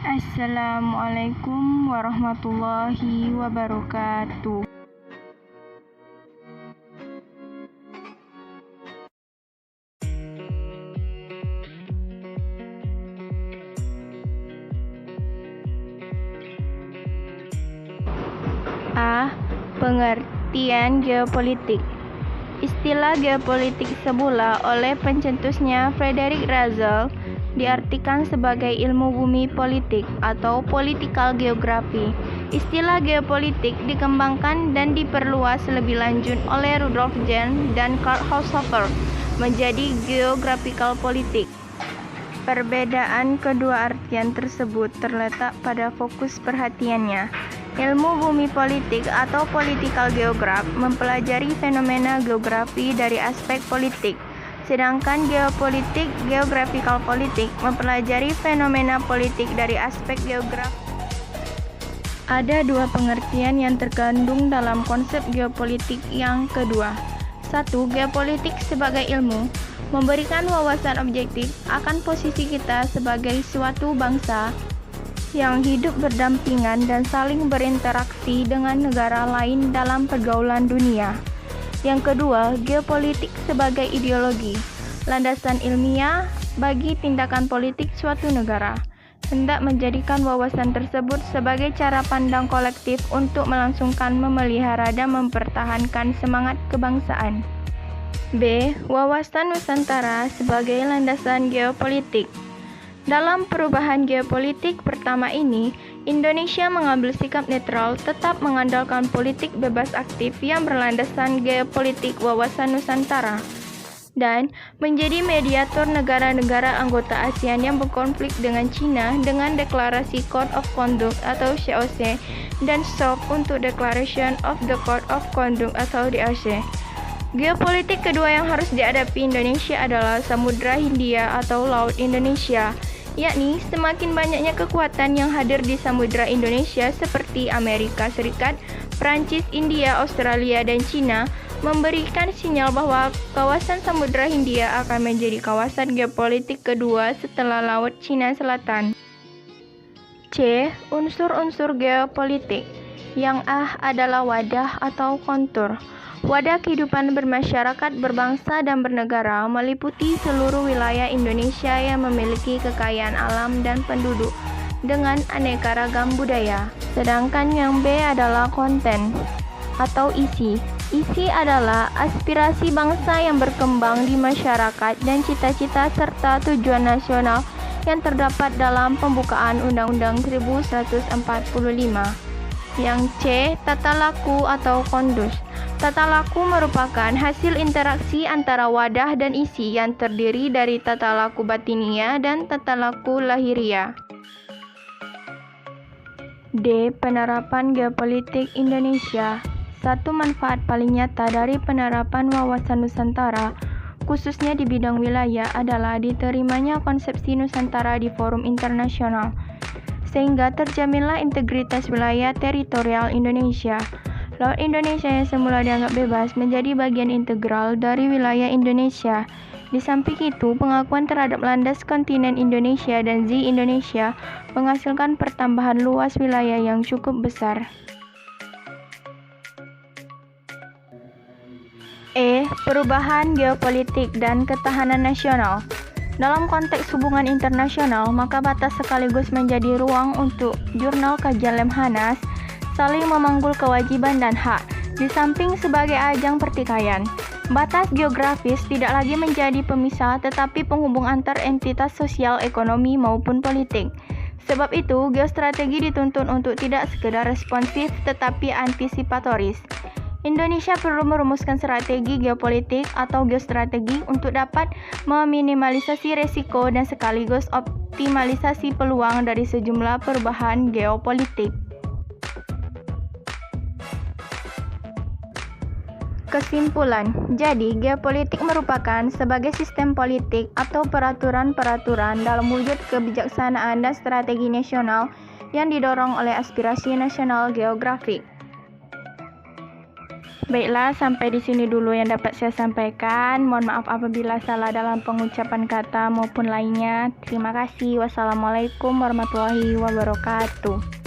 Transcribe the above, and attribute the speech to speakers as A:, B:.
A: Assalamualaikum warahmatullahi wabarakatuh. A. Pengertian geopolitik. Istilah geopolitik semula oleh pencetusnya Frederick Russell diartikan sebagai ilmu bumi politik atau political geography. Istilah geopolitik dikembangkan dan diperluas lebih lanjut oleh Rudolf Jahn dan Karl Haushofer menjadi geographical politik. Perbedaan kedua artian tersebut terletak pada fokus perhatiannya. Ilmu bumi politik atau political geograph mempelajari fenomena geografi dari aspek politik, sedangkan geopolitik, geographical politik, mempelajari fenomena politik dari aspek geografi. Ada dua pengertian yang terkandung dalam konsep geopolitik yang kedua. 1. Geopolitik sebagai ilmu memberikan wawasan objektif akan posisi kita sebagai suatu bangsa yang hidup berdampingan dan saling berinteraksi dengan negara lain dalam pergaulan dunia. Yang kedua, geopolitik sebagai ideologi, landasan ilmiah bagi tindakan politik suatu negara, hendak menjadikan wawasan tersebut sebagai cara pandang kolektif untuk melangsungkan, memelihara, dan mempertahankan semangat kebangsaan. B. Wawasan Nusantara sebagai landasan geopolitik. Dalam perubahan geopolitik pertama ini, Indonesia mengambil sikap netral, tetap mengandalkan politik bebas aktif yang berlandaskan geopolitik wawasan Nusantara, dan menjadi mediator negara-negara anggota ASEAN yang berkonflik dengan China dengan deklarasi Code of Conduct atau COC dan SOC untuk Declaration of the Code of Conduct atau DOC. Geopolitik kedua yang harus dihadapi Indonesia adalah Samudra Hindia atau Laut Indonesia, yakni semakin banyaknya kekuatan yang hadir di Samudra Indonesia seperti Amerika Serikat, Prancis, India, Australia, dan China memberikan sinyal bahwa kawasan Samudra Hindia akan menjadi kawasan geopolitik kedua setelah Laut Cina Selatan. C. Unsur-unsur geopolitik. Yang A adalah wadah atau kontur. Wadah kehidupan bermasyarakat, berbangsa, dan bernegara meliputi seluruh wilayah Indonesia yang memiliki kekayaan alam dan penduduk dengan aneka ragam budaya. Sedangkan yang B adalah konten atau isi. Isi adalah aspirasi bangsa yang berkembang di masyarakat dan cita-cita serta tujuan nasional yang terdapat dalam pembukaan Undang-Undang 1145. Yang C, tata laku atau kondus. Tata laku merupakan hasil interaksi antara wadah dan isi yang terdiri dari tata laku batinia dan tata laku lahiria. D. Penerapan geopolitik Indonesia. Satu manfaat paling nyata dari penerapan wawasan Nusantara, khususnya di bidang wilayah, adalah diterimanya konsepsi Nusantara di forum internasional, sehingga terjaminlah integritas wilayah teritorial Indonesia. Laut Indonesia yang semula dianggap bebas menjadi bagian integral dari wilayah Indonesia. Di samping itu, pengakuan terhadap landas kontinen Indonesia dan ZEE Indonesia menghasilkan pertambahan luas wilayah yang cukup besar. E. Perubahan geopolitik dan ketahanan nasional. Dalam konteks hubungan internasional, maka batas sekaligus menjadi ruang untuk jurnal kajian Lemhanas saling memanggul kewajiban dan hak, di samping sebagai ajang pertikaian. Batas geografis tidak lagi menjadi pemisah tetapi penghubung antar entitas sosial, ekonomi, maupun politik. Sebab itu, geostrategi dituntut untuk tidak sekedar responsif tetapi antisipatoris. Indonesia perlu merumuskan strategi geopolitik atau geostrategi untuk dapat meminimalisasi resiko dan sekaligus optimalisasi peluang dari sejumlah perubahan geopolitik. Kesimpulan, jadi geopolitik merupakan sebagai sistem politik atau peraturan-peraturan dalam wujud kebijaksanaan dan strategi nasional yang didorong oleh aspirasi nasional geografik. Baiklah, sampai di sini dulu yang dapat saya sampaikan. Mohon maaf apabila salah dalam pengucapan kata maupun lainnya. Terima kasih. Wassalamualaikum warahmatullahi wabarakatuh.